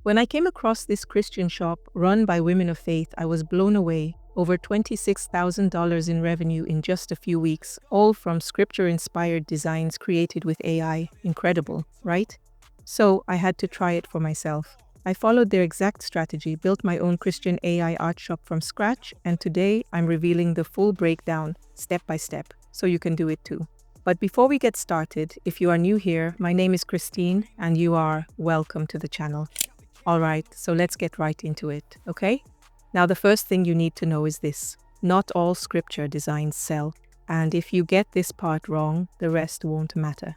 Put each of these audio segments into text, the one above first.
When I came across this Christian shop run by women of faith, I was blown away. Over $26,000 in revenue in just a few weeks, all from scripture-inspired designs created with AI. Incredible, right? So I had to try it for myself. I followed their exact strategy, built my own Christian AI art shop from scratch, and today I'm revealing the full breakdown, step by step, so you can do it too. But before we get started, if you are new here, my name is Christine, and you are welcome to the channel. Alright, so let's get right into it, okay? Now the first thing you need to know is this. Not all scripture designs sell, and if you get this part wrong, the rest won't matter.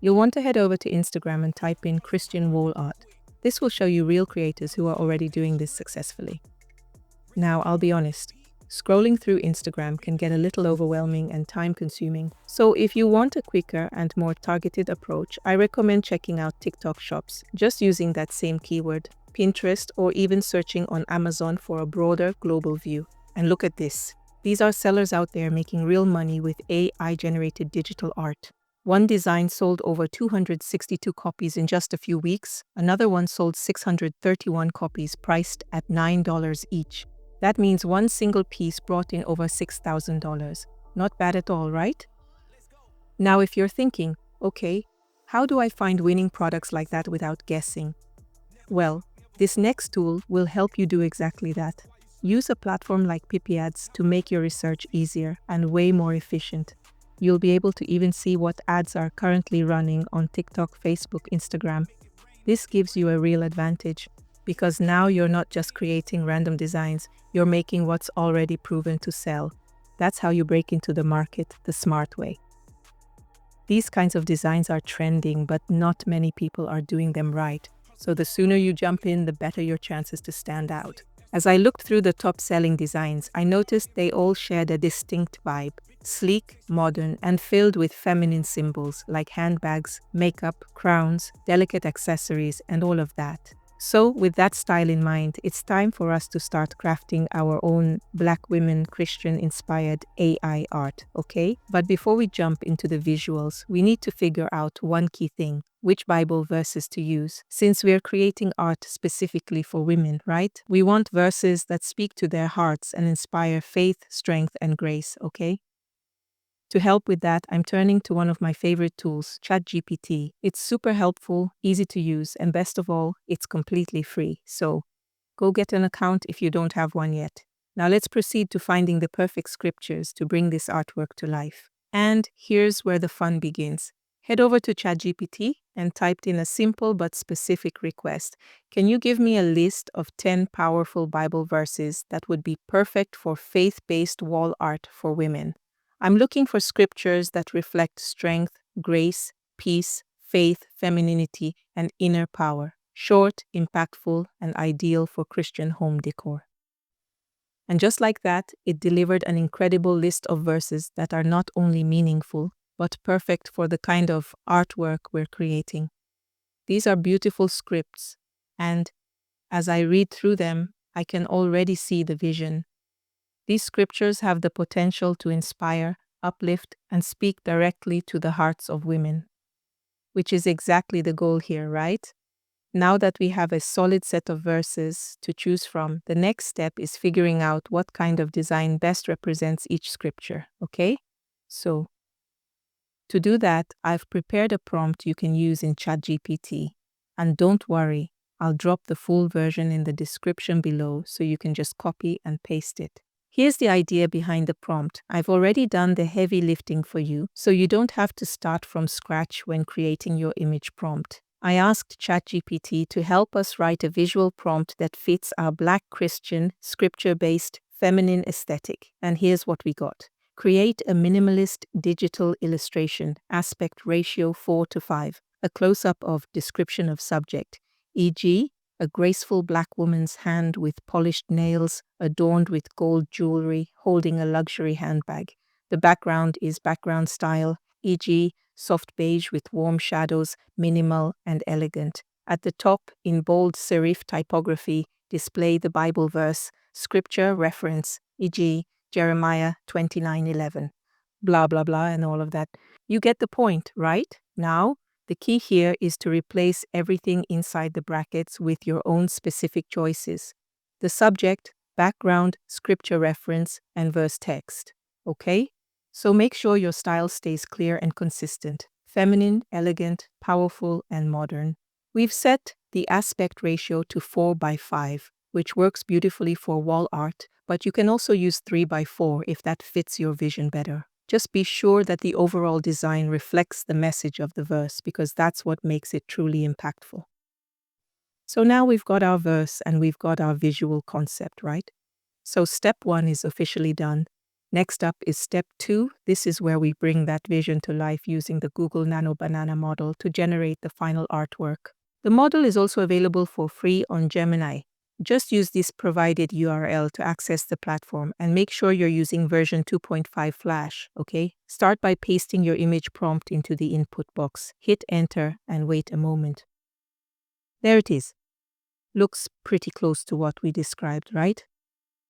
You'll want to head over to Instagram and type in Christian wall art. This will show you real creators who are already doing this successfully. Now, I'll be honest, scrolling through Instagram can get a little overwhelming and time-consuming. So if you want a quicker and more targeted approach, I recommend checking out TikTok shops, just using that same keyword, Pinterest, or even searching on Amazon for a broader global view. And look at this. These are sellers out there making real money with AI-generated digital art. One design sold over 262 copies in just a few weeks. Another one sold 631 copies priced at $9 each. That means one single piece brought in over $6,000. Not bad at all, right? Now, if you're thinking, okay, how do I find winning products like that without guessing? Well, this next tool will help you do exactly that. Use a platform like Ads to make your research easier and way more efficient. You'll be able to even see what ads are currently running on TikTok, Facebook, Instagram. This gives you a real advantage because now you're not just creating random designs, you're making what's already proven to sell. That's how you break into the market the smart way. These kinds of designs are trending, but not many people are doing them right. So the sooner you jump in, the better your chances to stand out. As I looked through the top-selling designs, I noticed they all shared a distinct vibe. Sleek, modern, and filled with feminine symbols like handbags, makeup, crowns, delicate accessories, and all of that. So, with that style in mind, it's time for us to start crafting our own Black women Christian-inspired AI art, okay? But before we jump into the visuals, we need to figure out one key thing: which Bible verses to use. Since we're creating art specifically for women, right? We want verses that speak to their hearts and inspire faith, strength, and grace, okay? To help with that, I'm turning to one of my favorite tools, ChatGPT. It's super helpful, easy to use, and best of all, it's completely free. So go get an account if you don't have one yet. Now let's proceed to finding the perfect scriptures to bring this artwork to life. And here's where the fun begins. Head over to ChatGPT and typed in a simple but specific request. Can you give me a list of 10 powerful Bible verses that would be perfect for faith-based wall art for women? I'm looking for scriptures that reflect strength, grace, peace, faith, femininity, and inner power. Short, impactful, and ideal for Christian home decor. And just like that, it delivered an incredible list of verses that are not only meaningful, but perfect for the kind of artwork we're creating. These are beautiful scripts, and as I read through them, I can already see the vision. These scriptures have the potential to inspire, uplift, and speak directly to the hearts of women, which is exactly the goal here, right? Now that we have a solid set of verses to choose from, the next step is figuring out what kind of design best represents each scripture, okay? So, to do that, I've prepared a prompt you can use in ChatGPT. And don't worry, I'll drop the full version in the description below so you can just copy and paste it. Here's the idea behind the prompt. I've already done the heavy lifting for you, so you don't have to start from scratch when creating your image prompt. I asked ChatGPT to help us write a visual prompt that fits our Black Christian, scripture-based, feminine aesthetic. And here's what we got. Create a minimalist digital illustration, aspect ratio 4:5, a close-up of description of subject, e.g., a graceful Black woman's hand with polished nails, adorned with gold jewelry, holding a luxury handbag. The background is background style, e.g., soft beige with warm shadows, minimal and elegant. At the top, in bold serif typography, display the Bible verse, scripture reference, e.g., Jeremiah 29:11. Blah, blah, blah, and all of that. You get the point, right? Now, The key here is to replace everything inside the brackets with your own specific choices. The subject, background, scripture reference, and verse text. Okay? So make sure your style stays clear and consistent. Feminine, elegant, powerful, and modern. We've set the aspect ratio to 4:5, which works beautifully for wall art, but you can also use 3:4 if that fits your vision better. Just be sure that the overall design reflects the message of the verse because that's what makes it truly impactful. So now we've got our verse and we've got our visual concept, right? So step 1 is officially done. Next up is step 2. This is where we bring that vision to life using the Google Nano Banana model to generate the final artwork. The model is also available for free on Gemini. Just use this provided URL to access the platform and make sure you're using version 2.5 Flash, okay? Start by pasting your image prompt into the input box. Hit enter and wait a moment. There it is. Looks pretty close to what we described, right?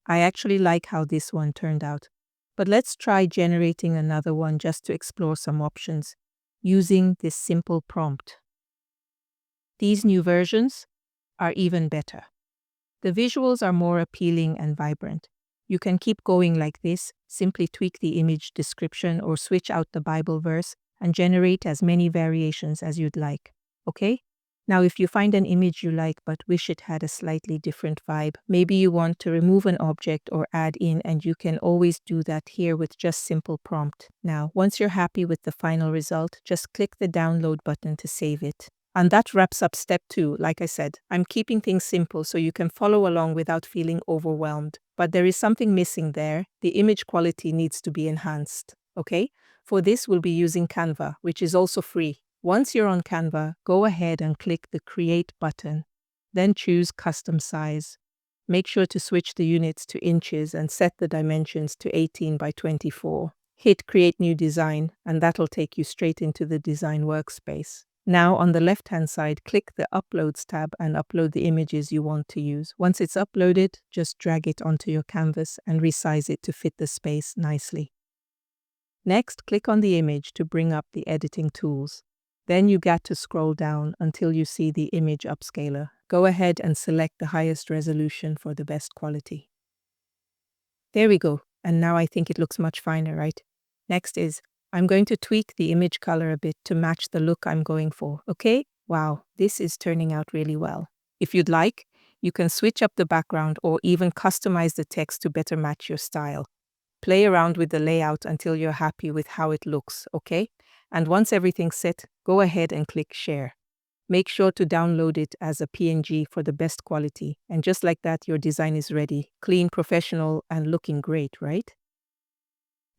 I actually like how this one turned out. But let's try generating another one just to explore some options using this simple prompt. These new versions are even better. The visuals are more appealing and vibrant. You can keep going like this, simply tweak the image description or switch out the Bible verse and generate as many variations as you'd like. Okay? Now, if you find an image you like but wish it had a slightly different vibe, maybe you want to remove an object or add in, and you can always do that here with just simple prompt. Now, once you're happy with the final result, just click the download button to save it. And that wraps up step 2. Like I said, I'm keeping things simple so you can follow along without feeling overwhelmed. But there is something missing there. The image quality needs to be enhanced. Okay? For this, we'll be using Canva, which is also free. Once you're on Canva, go ahead and click the Create button. Then choose Custom Size. Make sure to switch the units to inches and set the dimensions to 18:24. Hit Create New Design, and that'll take you straight into the design workspace. Now, on the left-hand side, click the Uploads tab and upload the images you want to use. Once it's uploaded, just drag it onto your canvas and resize it to fit the space nicely. Next, click on the image to bring up the editing tools. Then you got to scroll down until you see the image upscaler. Go ahead and select the highest resolution for the best quality. There we go. And now I think it looks much finer, right? Next is, I'm going to tweak the image color a bit to match the look I'm going for, okay? Wow, this is turning out really well. If you'd like, you can switch up the background or even customize the text to better match your style. Play around with the layout until you're happy with how it looks, okay? And once everything's set, go ahead and click Share. Make sure to download it as a PNG for the best quality. And just like that, your design is ready, clean, professional, and looking great, right?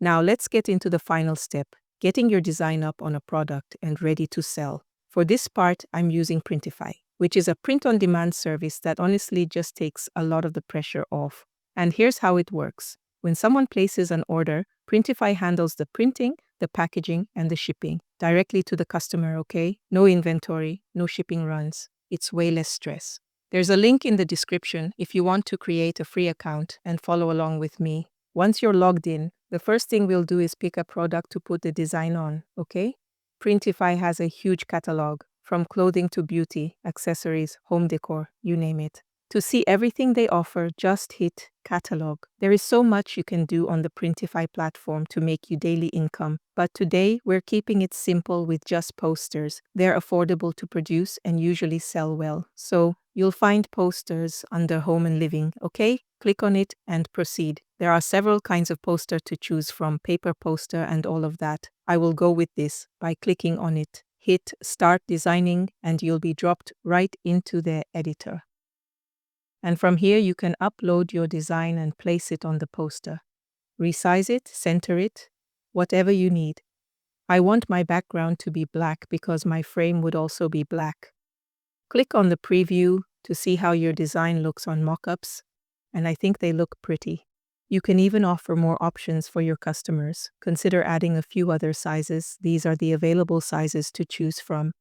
Now let's get into the final step, getting your design up on a product and ready to sell. For this part, I'm using Printify, which is a print-on-demand service that honestly just takes a lot of the pressure off. And here's how it works. When someone places an order, Printify handles the printing, the packaging, and the shipping directly to the customer, okay? No inventory, no shipping runs. It's way less stress. There's a link in the description if you want to create a free account and follow along with me. Once you're logged in, the first thing we'll do is pick a product to put the design on, okay? Printify has a huge catalog, from clothing to beauty, accessories, home decor, you name it. To see everything they offer, just hit Catalog. There is so much you can do on the Printify platform to make you daily income, but today we're keeping it simple with just posters. They're affordable to produce and usually sell well. So you'll find posters under Home and Living, okay? Click on it and proceed. There are several kinds of poster to choose from, paper poster and all of that. I will go with this by clicking on it. Hit Start Designing and you'll be dropped right into the editor. And from here, you can upload your design and place it on the poster. Resize it, center it, whatever you need. I want my background to be black because my frame would also be black. Click on the preview to see how your design looks on mockups, and I think they look pretty. You can even offer more options for your customers. Consider adding a few other sizes. These are the available sizes to choose from.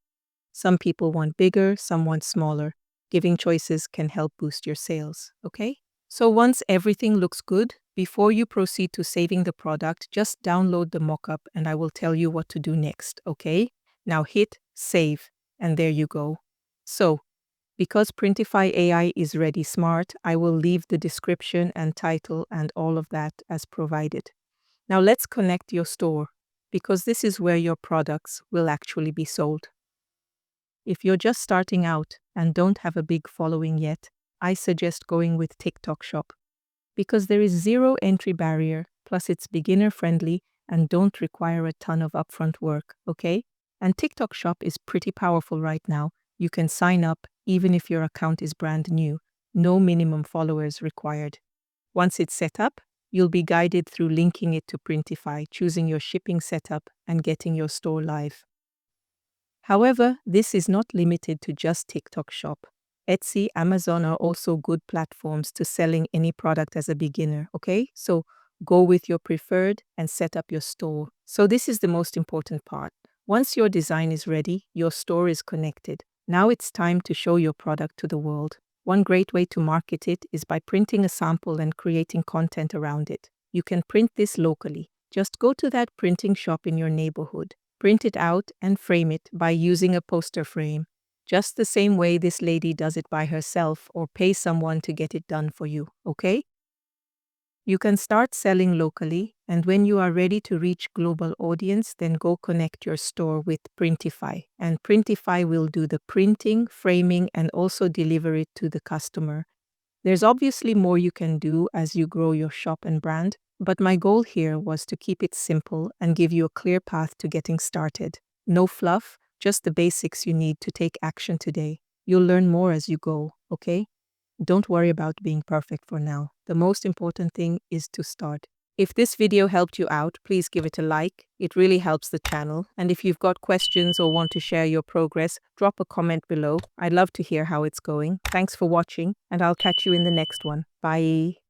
Some people want bigger, some want smaller. Giving choices can help boost your sales, okay? So once everything looks good, before you proceed to saving the product, just download the mockup and I will tell you what to do next, okay? Now hit save, and there you go. So, because Printify AI is ready smart, I will leave the description and title and all of that as provided. Now let's connect your store, because this is where your products will actually be sold. If you're just starting out and don't have a big following yet, I suggest going with TikTok Shop, because there is zero entry barrier, plus it's beginner friendly and don't require a ton of upfront work, okay? And TikTok Shop is pretty powerful right now. You can sign up even if your account is brand new. No minimum followers required. Once it's set up, you'll be guided through linking it to Printify, choosing your shipping setup, and getting your store live. However, this is not limited to just TikTok Shop. Etsy, Amazon are also good platforms to selling any product as a beginner, okay? So go with your preferred and set up your store. So this is the most important part. Once your design is ready, your store is connected. Now it's time to show your product to the world. One great way to market it is by printing a sample and creating content around it. You can print this locally. Just go to that printing shop in your neighborhood. Print it out and frame it by using a poster frame, just the same way this lady does it by herself, or pay someone to get it done for you, okay? You can start selling locally, and when you are ready to reach global audience, then go connect your store with Printify. And Printify will do the printing, framing, and also deliver it to the customer. There's obviously more you can do as you grow your shop and brand, but my goal here was to keep it simple and give you a clear path to getting started. No fluff, just the basics you need to take action today. You'll learn more as you go, okay? Don't worry about being perfect for now. The most important thing is to start. If this video helped you out, please give it a like. It really helps the channel. And if you've got questions or want to share your progress, drop a comment below. I'd love to hear how it's going. Thanks for watching, and I'll catch you in the next one. Bye.